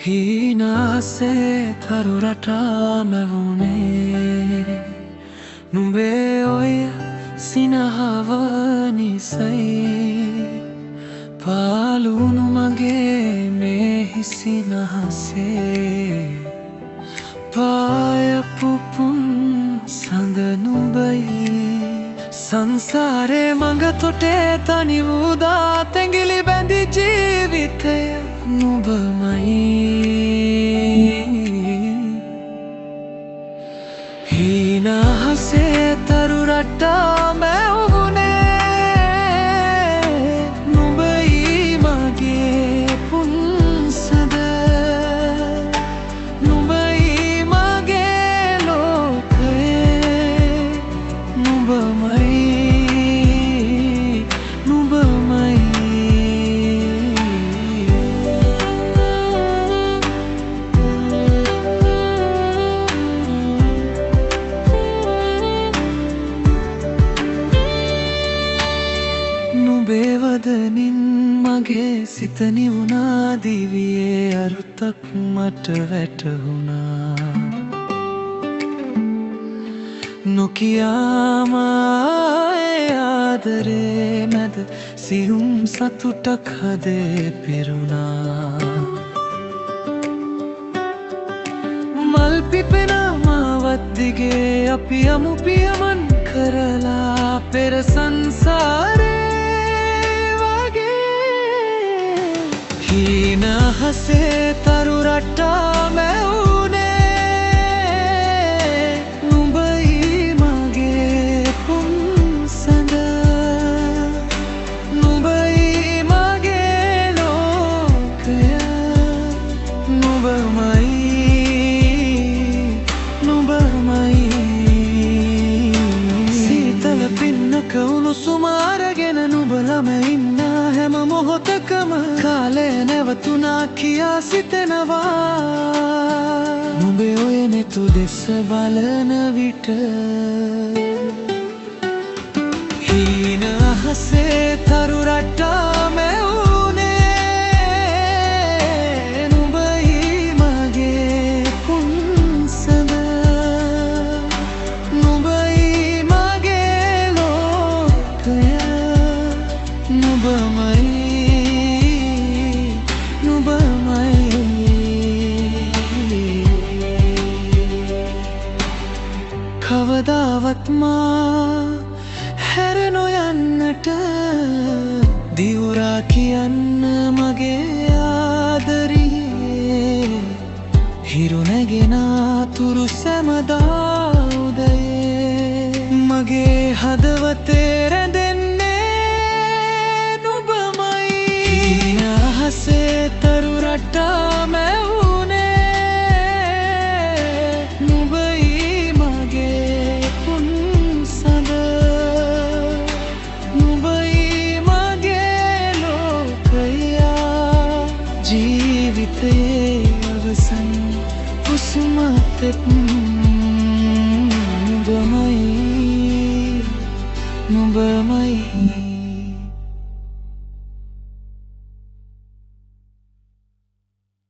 හීනාසේ තරු රටා මැවුනේ නුඹේ ඔය සිනහව නිසයි පාලුණු මගේ මේ හිසිනහසේ පායපු පුන් සඳ නුඹයි සංසාරේ මඟ තොටේ තනි වූදා තැඟිලි බැඳි ජීවිතය නුඹමයි හීනහසේ තරු රටා මැවුනේ නුඹයි මගේ පුන්සඳ නුඹයි මගේ ලෝකයේ නුඹමයි වදනින් මගේ සිත නිවුණා දිවියේ අරුතක් මට වැටහුණා නොකියාම ආදරේ මැද සියුම් සතුටක් හදේ පිරුණා මල් පිපෙන මාවත් දිගේ අපි යමු පියමන් කරලා පෙර සංසාරේ හීනහසේ තරු රටා මැවුනේ නුඹයි මගේ පුන්සඳ නුඹයි මගේ ලෝකය නුඹමයි සීතල පින්නක උණුසුම අරගෙන නුඹ ළම ඉන්න හැම මොහොතකම කාලය නැවතුණා කියා සිතෙනවා නුඹේ ඔය නෙතු දෙස බලන විට හීනහසේ තරු රටා මැවුනේ නුඹයි මගේ පුන්සඳ නුඹයි මගේ ලෝකය නුඹමයි කවදාවත් මා හැර නොයන්නට දිවුරා කියන්න මගේ ආදරියේ හිරු නැගෙන තුරු සැමදා උදයේ මගේ හදවතේ රැඳෙන්නේ නුඹමයි හීනහසේ තරු රටා මැවුනේ ජීවිතයේ අවසන් හුස්මතෙත් නුඹමයි